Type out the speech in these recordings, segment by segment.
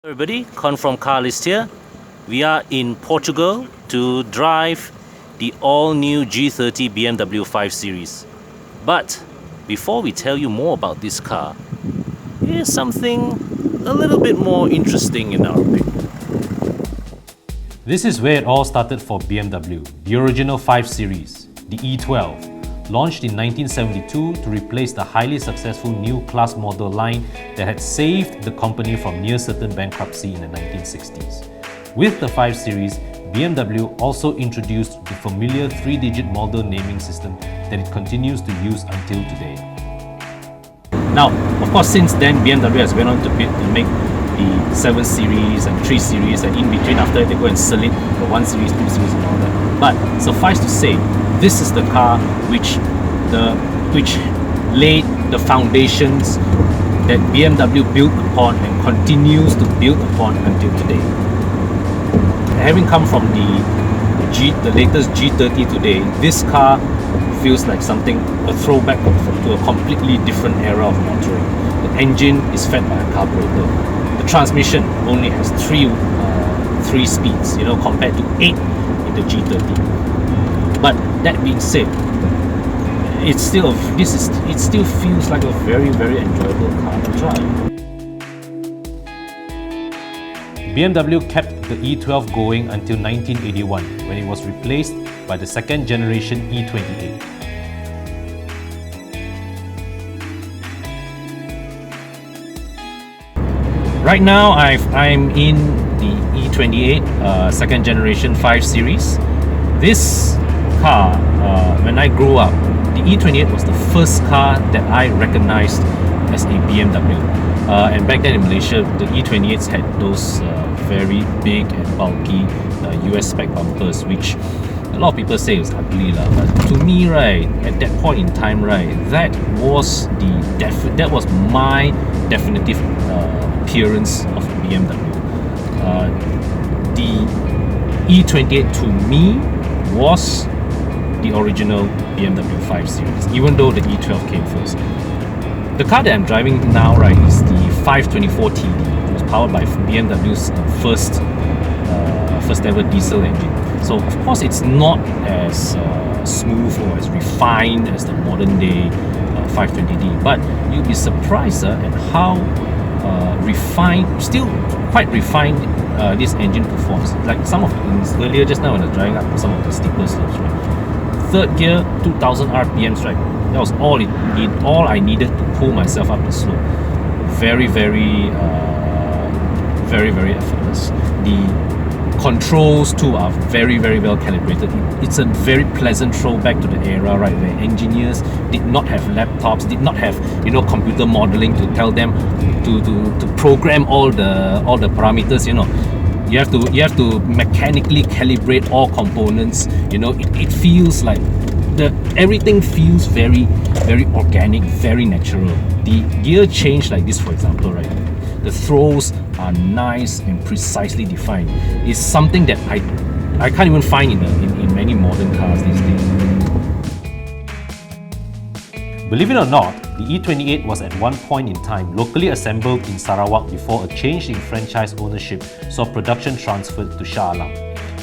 Everybody, Con from Carlist here. We are in Portugal to drive the all-new G30 BMW 5 Series. But before we tell you more about this car, here's something a little bit more interesting in our opinion. This is where it all started for BMW, the original 5 Series, the E12. Launched in 1972 to replace the highly successful new class model line that had saved the company from near certain bankruptcy in the 1960s. With the 5 Series, BMW also introduced the familiar 3-digit model naming system that it continues to use until today. Now, of course, since then BMW has went on to make the 7 Series and 3 Series, and in between after they go and sell it for 1 Series, 2 Series and all that. But suffice to say, this is the car which laid the foundations that BMW built upon and continues to build upon until today. Having come from the latest G30 today, this car feels like a throwback to a completely different era of motoring. The engine is fed by a carburetor. The transmission only has three speeds, compared to 8 in the G30. But that being said, it still feels like a very, very enjoyable car to drive. BMW kept the E12 going until 1981, when it was replaced by the second generation E28. Right now, I'm in the E28 second generation 5 Series. This car, when I grew up, the E28 was the first car that I recognized as a BMW. And back then in Malaysia, the E28s had those very big and bulky US spec bumpers, which a lot of people say was ugly lah. But to me, right, at that point in time, right, that was my definitive appearance of a BMW. The E28 to me was the original BMW 5 Series, even though the E12 came first. The car that I'm driving now, right, is the 524 TD. It was powered by BMW's first ever diesel engine. So of course it's not as smooth or as refined as the modern day 520D, but you'll be surprised at how still quite refined this engine performs. Like some of the earlier, just now when I was driving up some of the steeper slopes, right? Third gear, 2000 RPMs, right? That was all I needed to pull myself up the slope. Very, very, very, very effortless. The controls too are very, very well calibrated. It's a very pleasant throwback to the era, right, where engineers did not have laptops, did not have computer modeling to tell them to program all the parameters. You have to mechanically calibrate all components. It feels like everything feels very, very organic, very natural. The gear change like this, for example, right? The throws are nice and precisely defined. It's something that I can't even find in many modern cars these days. Believe it or not, the E28 was at one point in time locally assembled in Sarawak before a change in franchise ownership saw production transferred to Shah Alam.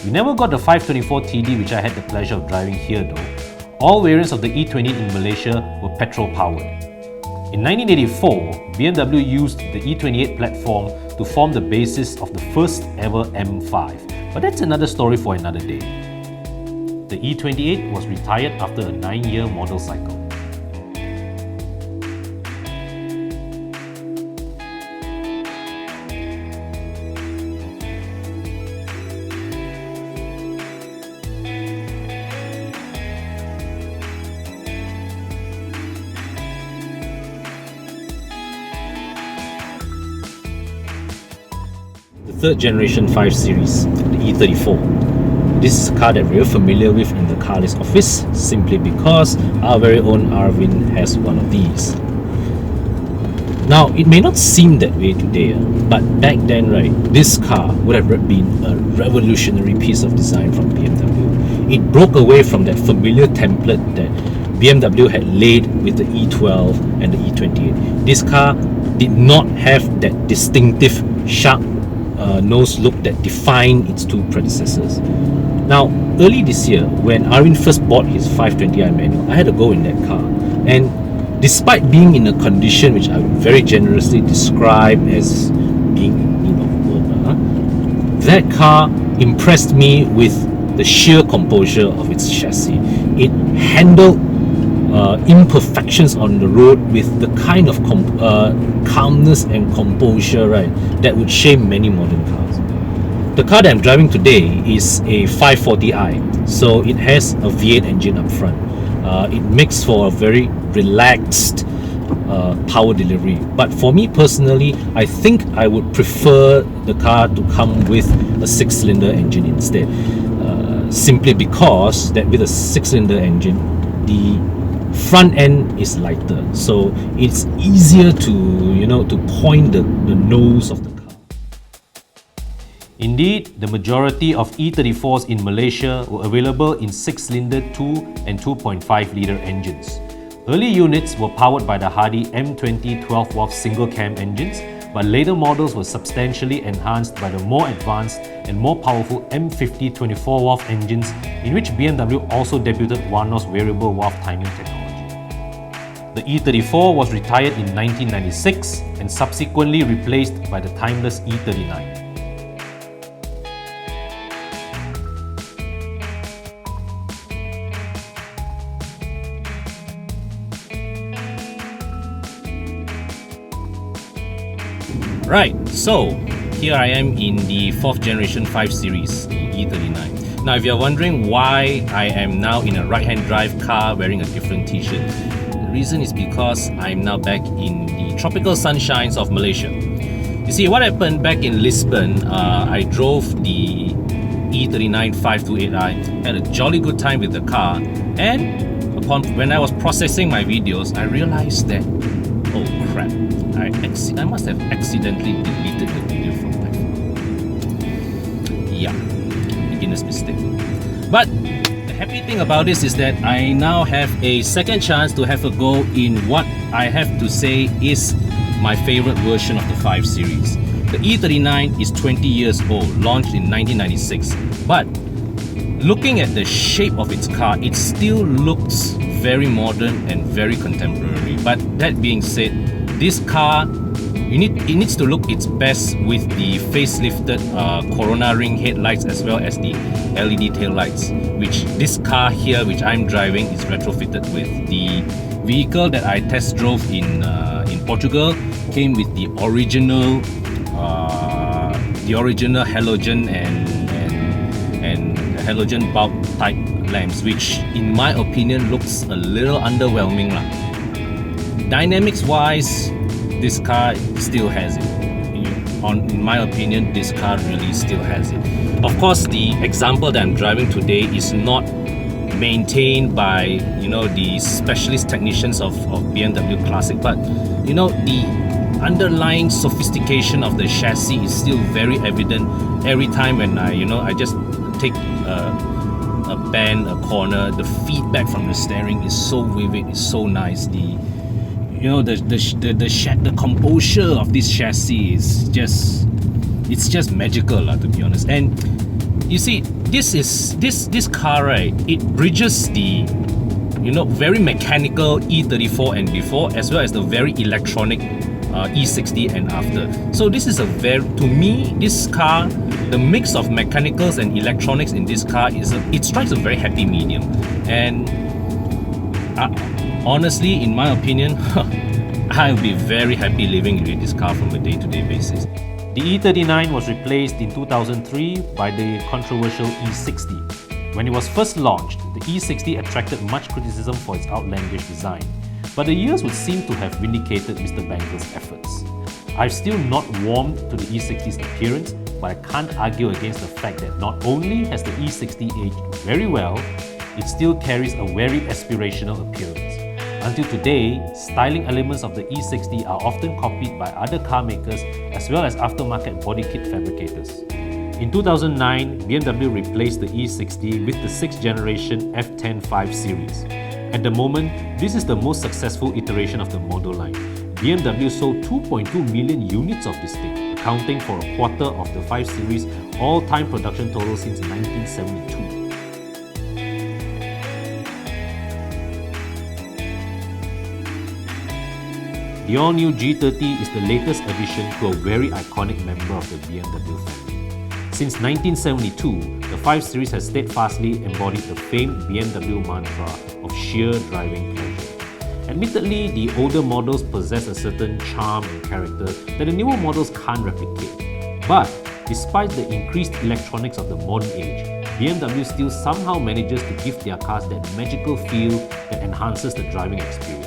We never got the 524 TD, which I had the pleasure of driving here though. All variants of the E28 in Malaysia were petrol-powered. In 1984, BMW used the E28 platform to form the basis of the first ever M5, but that's another story for another day. The E28 was retired after a 9-year model cycle. Third generation 5 Series, the E34. This is a car that we're familiar with in the Carlist office simply because our very own Arvin has one of these. Now, it may not seem that way today, but back then, right, this car would have been a revolutionary piece of design from BMW. It broke away from that familiar template that BMW had laid with the E12 and the E28. This car did not have that distinctive sharp nose look that defined its two predecessors. Now, early this year, when Arvind first bought his 520i manual, I had a go in that car, and despite being in a condition which I would very generously describe as being that car impressed me with the sheer composure of its chassis. It handled imperfections on the road with the kind of calmness and composure, right, that would shame many modern cars. The car that I'm driving today is a 540i, so it has a V8 engine up front. It makes for a very relaxed power delivery. But for me personally, I think I would prefer the car to come with a 6-cylinder engine instead. Simply because that with a 6-cylinder engine, the front end is lighter, so it's easier to point the nose of the car. Indeed, the majority of E34s in Malaysia were available in 6-cylinder 2 and 2.5-litre engines. Early units were powered by the hardy M20 12-valve single-cam engines, but later models were substantially enhanced by the more advanced and more powerful M50 24-valve engines, in which BMW also debuted one-notch variable valve timing technology. The E34 was retired in 1996 and subsequently replaced by the timeless E39. Right, so here I am in the 4th generation 5 Series, the E39. Now if you're wondering why I am now in a right-hand drive car wearing a different t-shirt, the reason is because I'm now back in the tropical sunshines of Malaysia. You see, what happened back in Lisbon, I drove the E39 528i, had a jolly good time with the car, and when I was processing my videos, I realized that, oh crap, I must have accidentally deleted the video from my phone. Yeah, beginner's mistake. But the happy thing about this is that I now have a second chance to have a go in what I have to say is my favorite version of the 5 Series. The E39 is 20 years old, launched in 1996. But looking at the shape of its car, it still looks very modern and very contemporary. But that being said, this car, it needs to look its best with the facelifted Corona ring headlights as well as the LED taillights, which this car here, which I'm driving, is retrofitted with. The vehicle that I test drove in Portugal came with the original halogen and halogen bulb type lamps, which in my opinion looks a little underwhelming lah. Dynamics wise, this car still has it. In my opinion, this car really still has it. Of course, the example that I'm driving today is not maintained by the specialist technicians of BMW Classic, but the underlying sophistication of the chassis is still very evident every time when I just take a bend, a corner. The feedback from the steering is so vivid, it's so nice. The composure of this chassis is just magical to be honest. And you see, this car, right, it bridges the very mechanical E34 and before, as well as the very electronic E60 and after. So this is to me, this car, the mix of mechanicals and electronics in this car it strikes a very happy medium. And honestly, in my opinion, I'll be very happy living with this car from a day-to-day basis. The E39 was replaced in 2003 by the controversial E60. When it was first launched, the E60 attracted much criticism for its outlandish design, but the years would seem to have vindicated Mr. Bangle's efforts. I've still not warmed to the E60's appearance, but I can't argue against the fact that not only has the E60 aged very well, it still carries a very aspirational appearance. Until today, styling elements of the E60 are often copied by other car makers as well as aftermarket body kit fabricators. In 2009, BMW replaced the E60 with the 6th generation F10 5 Series. At the moment, this is the most successful iteration of the model line. BMW sold 2.2 million units of this thing, accounting for a quarter of the 5 Series all-time production total since 1972. The all-new G30 is the latest addition to a very iconic member of the BMW family. Since 1972, the 5 Series has steadfastly embodied the famed BMW mantra of sheer driving pleasure. Admittedly, the older models possess a certain charm and character that the newer models can't replicate. But despite the increased electronics of the modern age, BMW still somehow manages to give their cars that magical feel that enhances the driving experience.